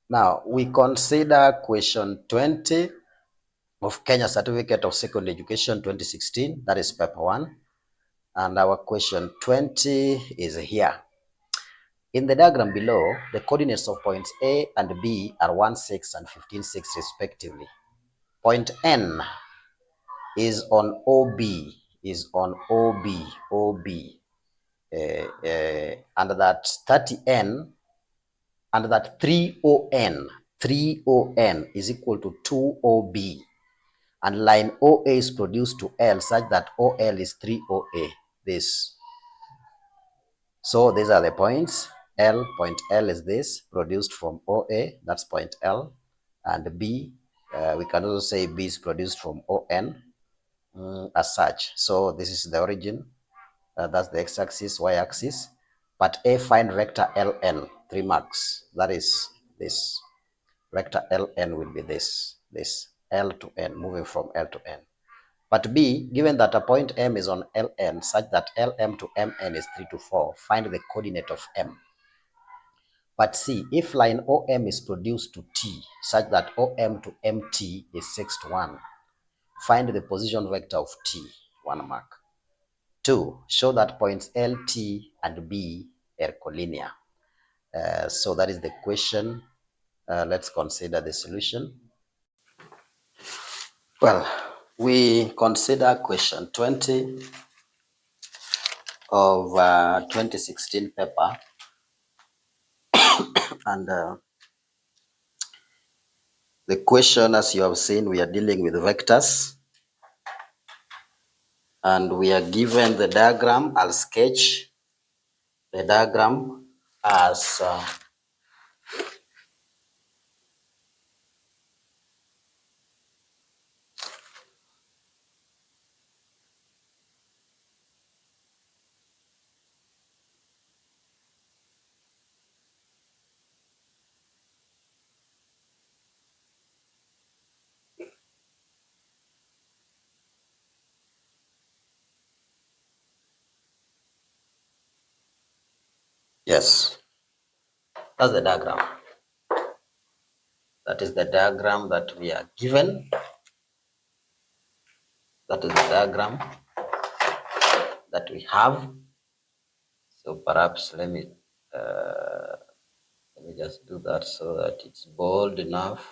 Now, we consider question 20 of Kenya Certificate of Secondary Education 2016, that is paper 1. And our question 20 is here. In the diagram below, the coordinates of points A and B are 1, 6 and 15, 6 respectively. Point N is on OB, and that 30N, and that 3ON is equal to 2OB, and line OA is produced to L such that OL is 3OA. This. So these are the points. Point L is this, produced from OA, that's point L, and B, we can also say B is produced from ON as such. So this is the origin, that's the x-axis, y-axis. But A, find vector Ln, 3 marks, that is this. Vector Ln will be this, L to N, moving from L to N. But B, given that a point M is on Ln such that Lm to Mn is 3 to 4, find the coordinate of M. But C, if line OM is produced to T such that OM to MT is 6 to 1, find the position vector of T, 1 mark. 2, show that points LT and B are collinear. So that is the question. Let's consider the solution. Well, we consider question 20 of 2016 paper, and the question, as you have seen, we are dealing with vectors, and we are given the diagram. I'll sketch the diagram as yes, that's the diagram. That is the diagram that we are given. That is the diagram that we have. So perhaps let me just do that so that it's bold enough,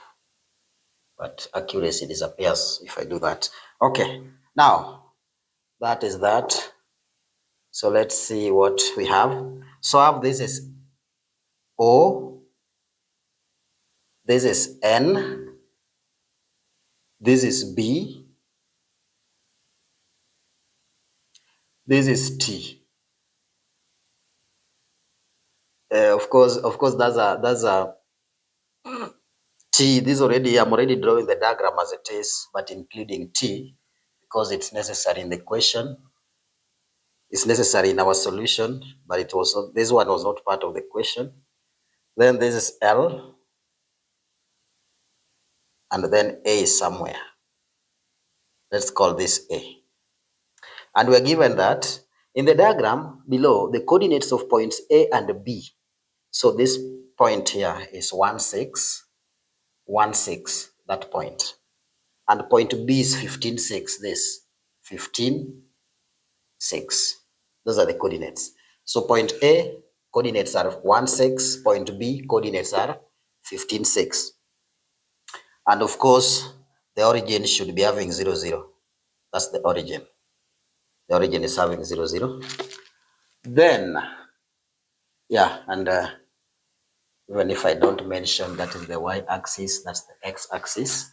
but accuracy disappears if I do that. Okay, now that is that. So let's see what we have. So I have this is O, this is N, this is B, this is T. Of course, that's a T. This already, I'm already drawing the diagram as it is, but including T because it's necessary in the question. It's necessary in our solution, but it was not, this one was not part of the question. Then this is L, and then A is somewhere. Let's call this A. And we're given that in the diagram below, the coordinates of points A and B. So this point here is 1, 6, 1, 6, that point. And point B is 15, 6, this, 15, 6. Those are the coordinates. So point A, coordinates are 1, 6. Point B, coordinates are 15, 6. And of course, the origin should be having 0, 0. That's the origin. The origin is having 0, 0. Then, yeah, and even if I don't mention that is the y-axis, that's the x-axis.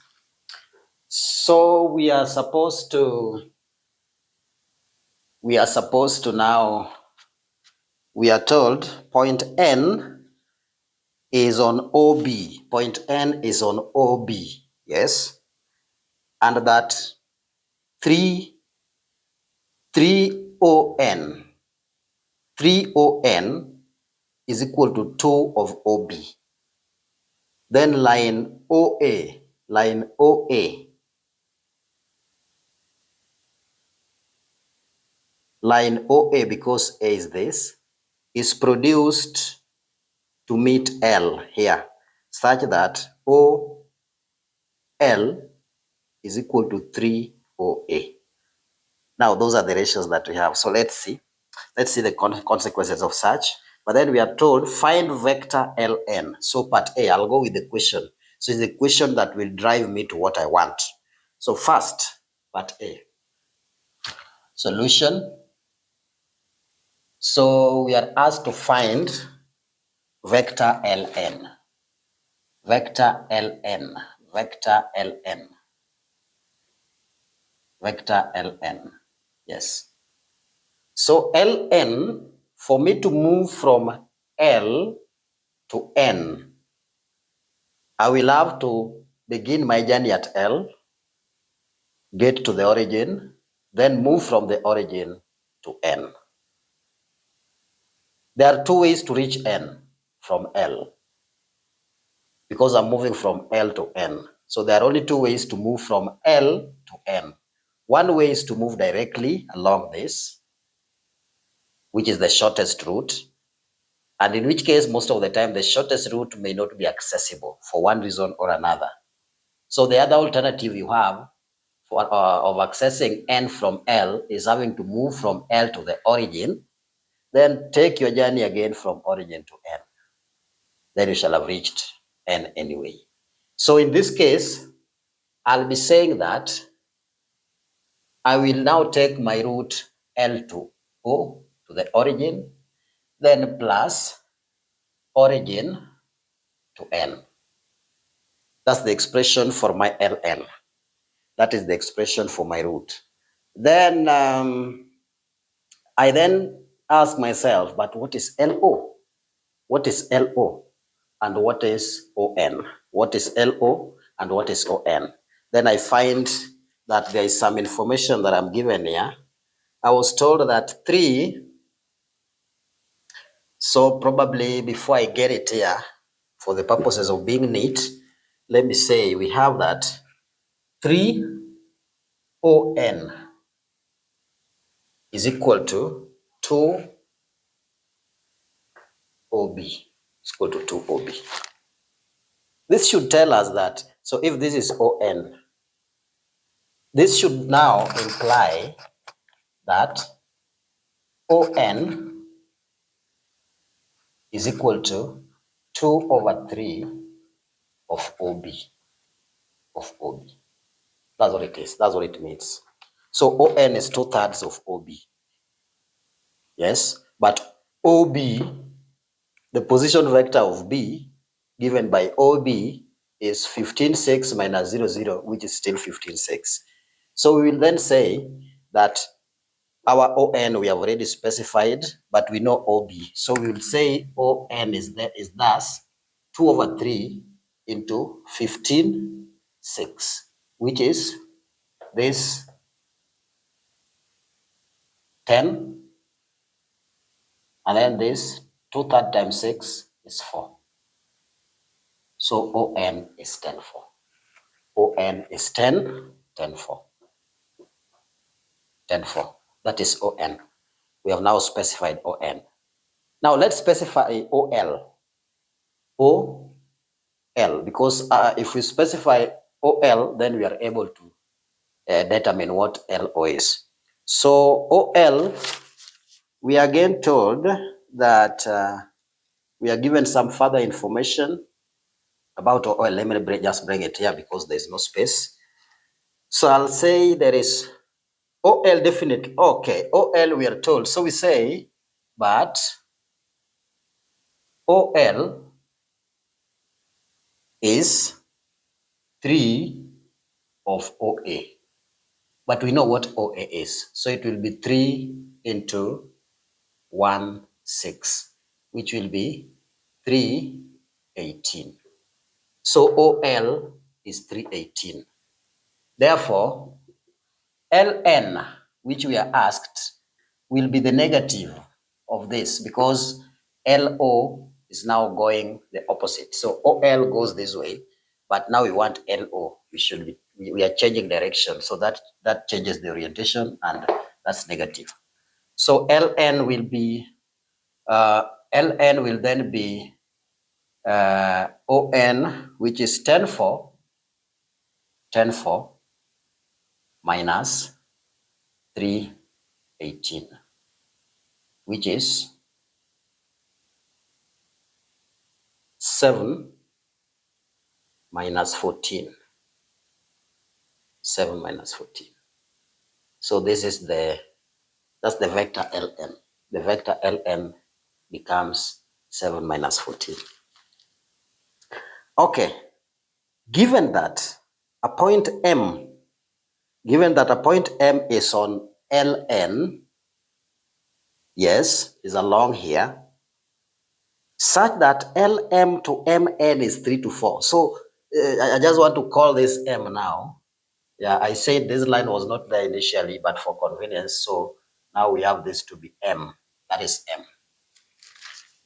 So we are supposed to now, we are told point N is on OB. Point N is on OB, yes? And that 3ON is equal to 2 of OB. Then line OA, because A is this, is produced to meet L here. such that OL is equal to 3OA. Now, those are the ratios that we have. So let's see. Let's see the consequences of such. But then we are told find vector Ln. So part A, I'll go with the question. So it's the question that will drive me to what I want. So first, part A. Solution. So we are asked to find vector Ln. Vector Ln. Vector Ln. Vector Ln. Yes. So Ln, for me to move from L to N, I will have to begin my journey at L, get to the origin, then move from the origin to N. There are two ways to reach N from L, because I'm moving from L to N. So there are only two ways to move from L to N. One way is to move directly along this, which is the shortest route. And in which case, most of the time, the shortest route may not be accessible for one reason or another. So the other alternative you have for of accessing N from L is having to move from L to the origin, then take your journey again from origin to N. Then you shall have reached N anyway. So in this case, I'll be saying that I will now take my route L to O, to the origin, then plus origin to N. That's the expression for my LN. That is the expression for my route. Then I then ask myself, but what is LO? What is LO? And what is ON? What is LO and what is ON? Then I find that there is some information that I'm given here. I was told that 3, so probably before I get it here, for the purposes of being neat, let me say we have that 3ON is equal to 2OB. Is equal to 2OB. This should tell us that, so if this is ON, this should now imply that ON is equal to 2/3 of OB. Of OB. That's what it is. That's what it means. So ON is 2/3 of OB. Yes, but OB, the position vector of B given by OB is 15,6 minus 0, 0, which is still 15,6. So we will then say that our ON we have already specified, but we know OB. So we will say ON is thus 2/3 into 15,6, which is this 10, and then this 2/3 times 6 is 4. So ON is 10/4. ON is 10, 10/4. 10/4. That is ON. We have now specified ON. Now let's specify OL. OL, because if we specify OL, then we are able to determine what LO is. So OL, we are again told that we are given some further information about OL. Let me just bring it here because there is no space. So I'll say there is OL definitely. Okay, OL we are told. So we say, but OL is 3 of OA. But we know what OA is. So it will be 3 into 1, 6, which will be 318. So OL is 318. Therefore, LN, which we are asked, will be the negative of this because LO is now going the opposite. So OL goes this way, but now we want LO. We are changing direction. So that changes the orientation, and that's negative. So LN will be LN will then be ON, which is 10, 4 minus 318, which is 7 minus 14. 7 minus 14. So this is that's the vector Ln. The vector Ln becomes 7 minus 14. Okay, given that a point M is on Ln, yes, is along here, such that Lm to Mn is 3 to 4. So I just want to call this M now. Yeah, I said this line was not there initially, but for convenience, so now we have this to be M. That is M.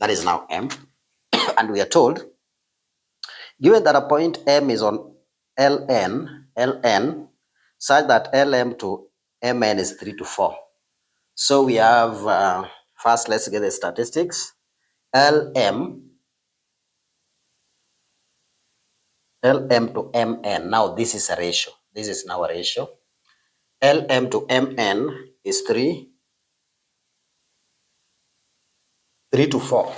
That is now M. And we are told, given that a point M is on Ln, such that Lm to Mn is 3 to 4. So we have, first let's get the statistics. Lm to Mn. Now this is a ratio. This is now a ratio. Lm to Mn is 3 to 4.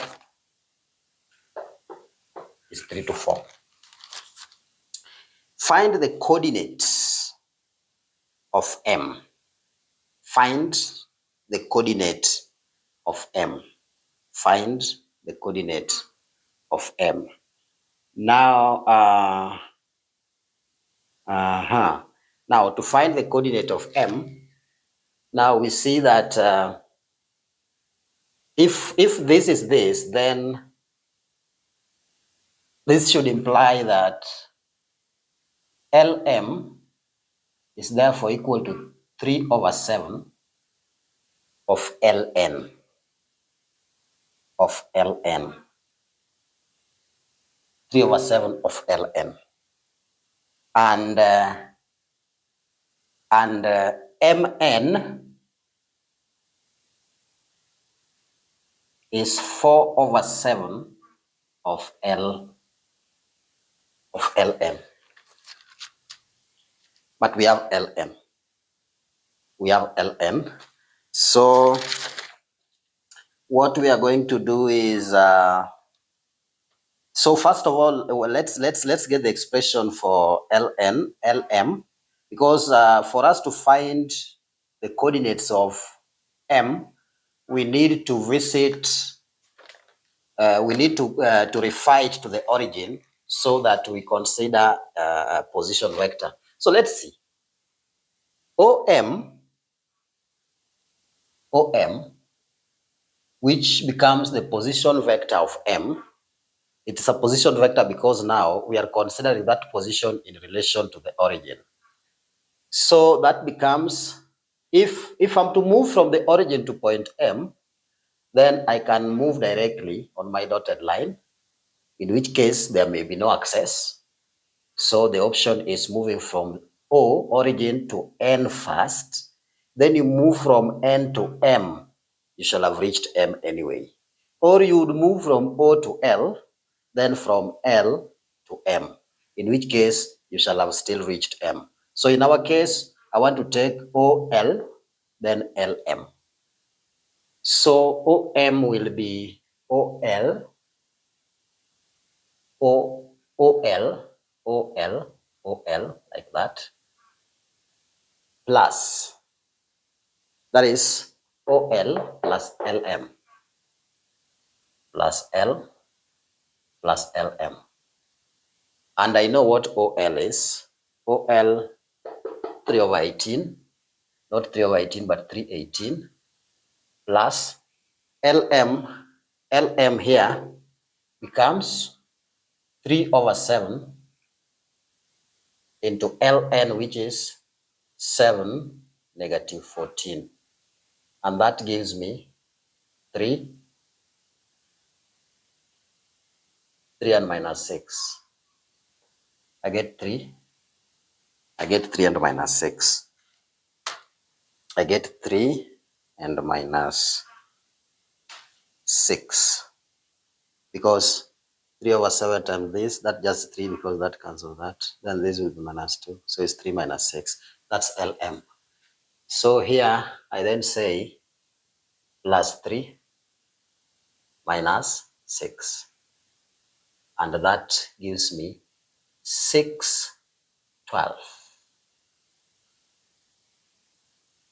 Is 3 to 4. Find the coordinates of M. Find the coordinate of M. Find the coordinate of M. Now, now to find the coordinate of M, now we see that if this is this, then this should imply that Lm is therefore equal to 3 over 7 of Ln. Of Ln. 3 over 7 of Ln. And Mn is 4 over 7 of Ln. But we have Ln. We have Ln. So what we are going to do is so first of all, let's get the expression for Lm, because for us to find the coordinates of M, we need to visit. We need to refer it to the origin so that we consider a position vector. So let's see. OM, which becomes the position vector of M. It's a position vector because now we are considering that position in relation to the origin. So that becomes, if I'm to move from the origin to point M, then I can move directly on my dotted line, in which case there may be no access. So the option is moving from O, origin, to N first. Then you move from N to M. You shall have reached M anyway. Or you would move from O to L, then from L to M, in which case you shall have still reached M. So in our case, I want to take OL, then LM. So OM will be OL, OL, like that, plus, that is OL plus LM, plus L plus LM. And I know what OL is. OL 3 over 18, not 3 over 18, but 318, plus LM here becomes 3 over 7 into Ln, which is 7 negative 14. And that gives me 3 and minus 6. I get 3 and minus 6. I get 3 and minus 6. Because 3 over 7 times this, that just 3 because that cancels that. Then this will be minus 2. So it's 3 minus 6. That's LM. So here I then say plus 3 minus 6. And that gives me 612.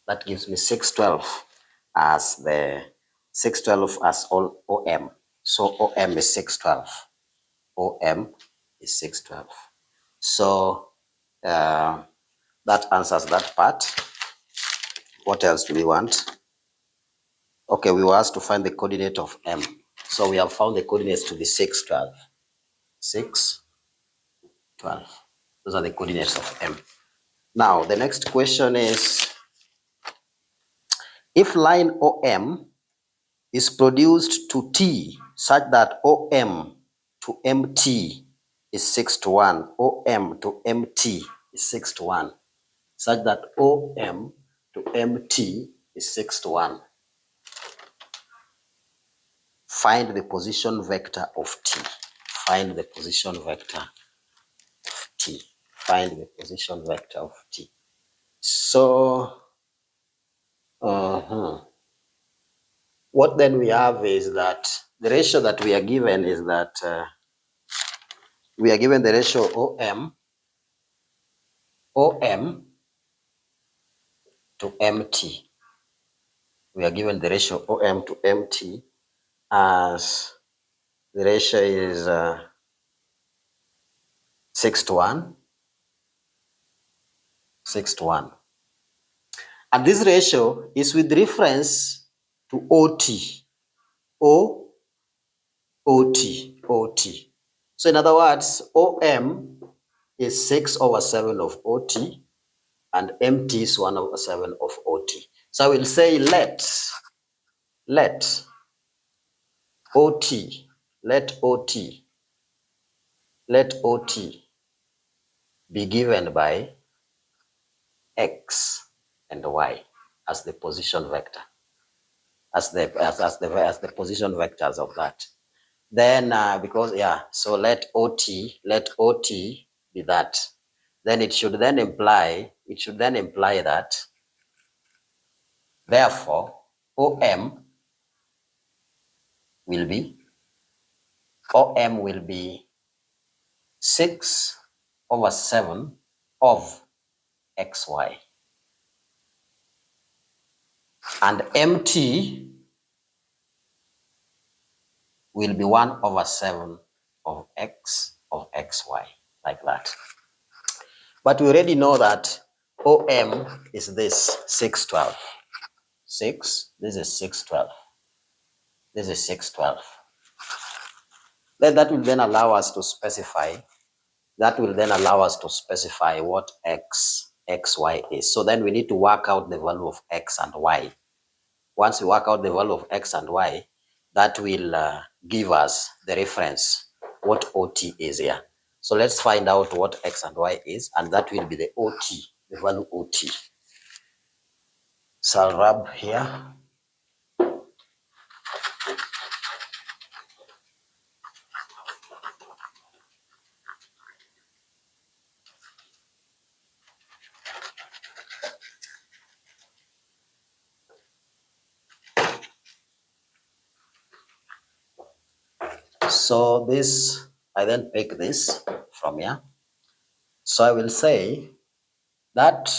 That gives me 612 as the 612 as all OM. So OM is 612. OM is 612. So that answers that part. What else do we want? Okay, we were asked to find the coordinate of M. So we have found the coordinates to be 612. 612. Those are the coordinates of M. Now, the next question is, if line OM is produced to T such that OM to MT is 6 to 1, OM to MT is 6 to 1, such that OM to MT is 6 to 1. Find the position vector of T. Find the position vector of T. Find the position vector of T. So, what then we have is that the ratio that we are given is that we are given the ratio OM to MT. We are given the ratio OM to MT as the ratio is 6 to 1. 6 to 1. And this ratio is with reference to OT. OT. So in other words, OM is 6 over 7 of OT and MT is 1 over 7 of OT. So I will say let OT be given by X and Y as the position vector, as the position vectors of that. Then so let OT be that. Then it should then imply that therefore OM will be 6 over 7 of XY. And MT will be 1 over 7 of XY, like that. But we already know that OM is this 612. This is 612. This is 612. Then that will then allow us to specify. What XY is. So then we need to work out the value of X and Y. Once we work out the value of X and Y, that will give us the reference, what OT is here. So let's find out what X and Y is, and that will be the OT, the value OT. So I'll rub here. So this, I then pick this from here. So I will say that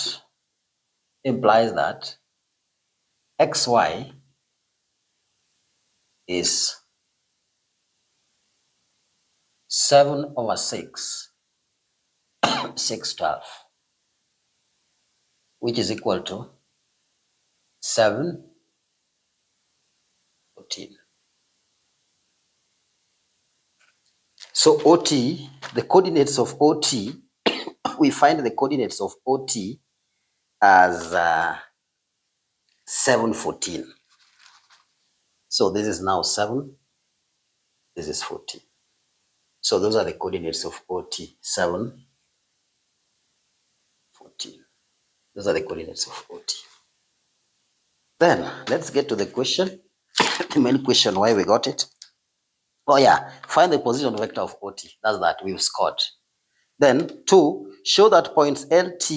implies that XY is 7 over 6, 612, which is equal to 7, 14. So OT, the coordinates of OT, we find the coordinates of OT as 7, 14. So this is now 7, this is 14. So those are the coordinates of OT, 7, 14. Those are the coordinates of OT. Then let's get to the question, the main question why we got it. Oh yeah, find the position vector of OT. That's that, we've scored. Then 2, show that points LT,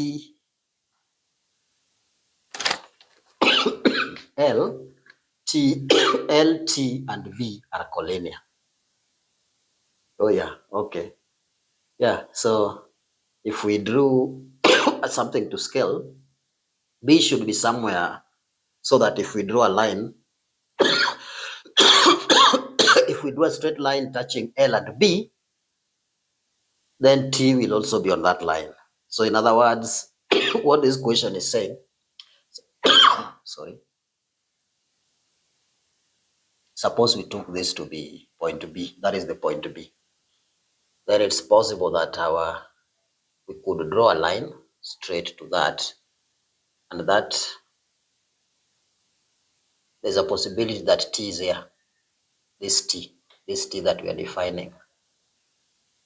LT and B are collinear. Oh yeah, okay. Yeah, so if we drew something to scale, B should be somewhere, so that if we draw a line, if we draw a straight line touching L and B, then T will also be on that line. So in other words, what this question is saying, sorry, suppose we took this to be point B, that is the point B. Then it's possible that we could draw a line straight to that, and that there's a possibility that T is here. This T that we are defining,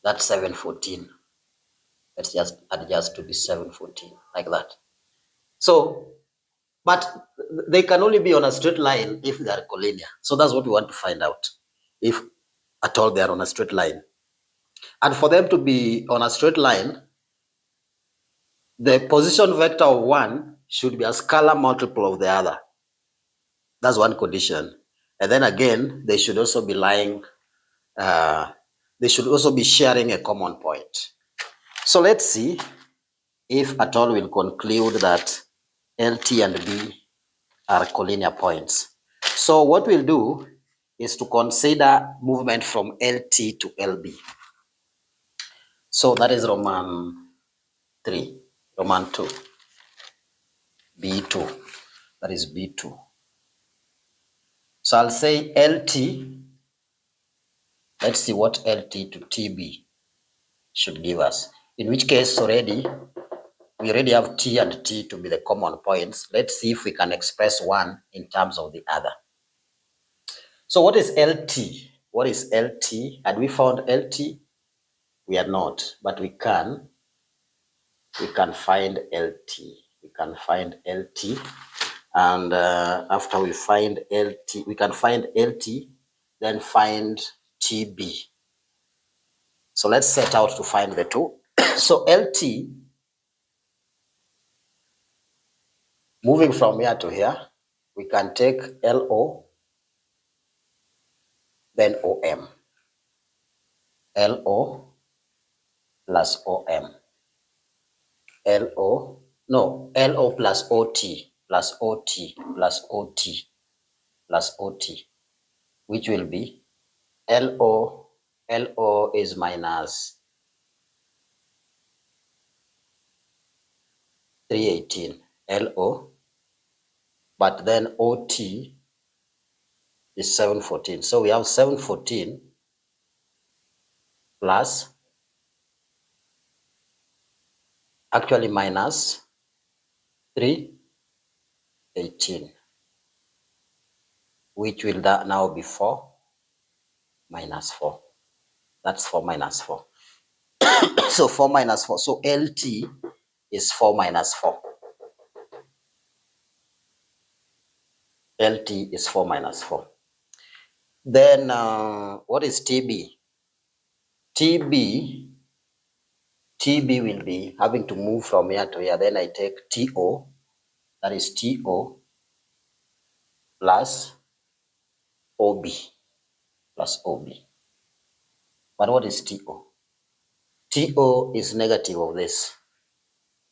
that's 714. Let's just adjust to be 714, like that. So, but they can only be on a straight line if they are collinear. So that's what we want to find out, if at all they are on a straight line. And for them to be on a straight line, the position vector of one should be a scalar multiple of the other. That's one condition. And then again, they should also be lying, they should also be sharing a common point. So let's see if at all we'll conclude that LT and B are collinear points. So what we'll do is to consider movement from LT to LB. So that is Roman 3, Roman 2, B2, that is B2. So I'll say LT, let's see what LT to TB should give us. In which case we already have T and T to be the common points. Let's see if we can express one in terms of the other. So what is LT? What is LT? Had we found LT? We are not, but we can find LT. We can find LT, and after we find LT, we can find LT, then find TB. So let's set out to find the two. So LT, moving from here to here, we can take LO, then OM. LO plus OM. LO plus OT plus OT plus OT plus OT, which will be LO is minus 318 LO, but then OT is 714. So we have 714 plus, actually minus 318, which will now be 4 minus 4. That's 4 minus 4. So 4 minus 4. So LT is 4 minus 4. LT is 4 minus 4. Then what is TB? TB will be having to move from here to here. Then I take TO, that is TO plus OB plus OB. But what is TO? TO is negative of this,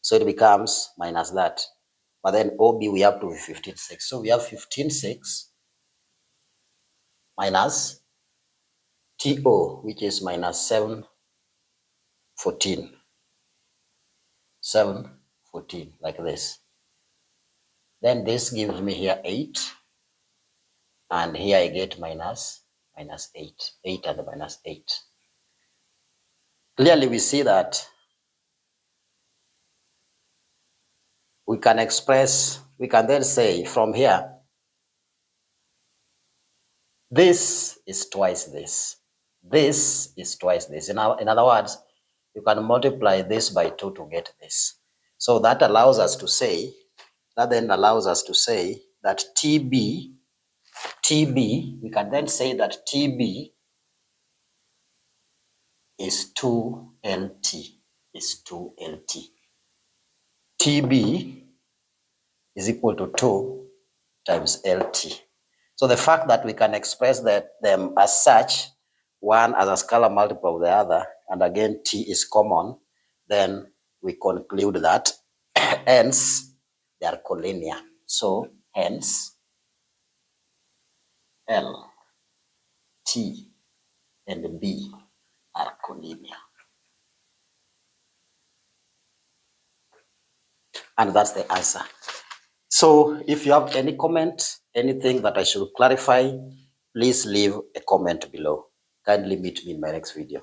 so it becomes minus that. But then OB we have to be 15.6. So we have 15.6 minus TO, which is minus 714. 714, like this. Then this gives me here 8. And here I get minus 8. 8 and minus 8. Clearly we see that we can then say from here, this is twice this. This is twice this. In other words, you can multiply this by 2 to get this. So that allows us to say, that TB, we can then say that TB is 2LT, is 2LT. TB is equal to 2 times LT. So the fact that we can express them as such, one as a scalar multiple of the other, and again T is common, then we conclude that hence they are collinear. So hence L, T, and B are collinear. And that's the answer. So if you have any comment, anything that I should clarify, please leave a comment below. Kindly meet me in my next video.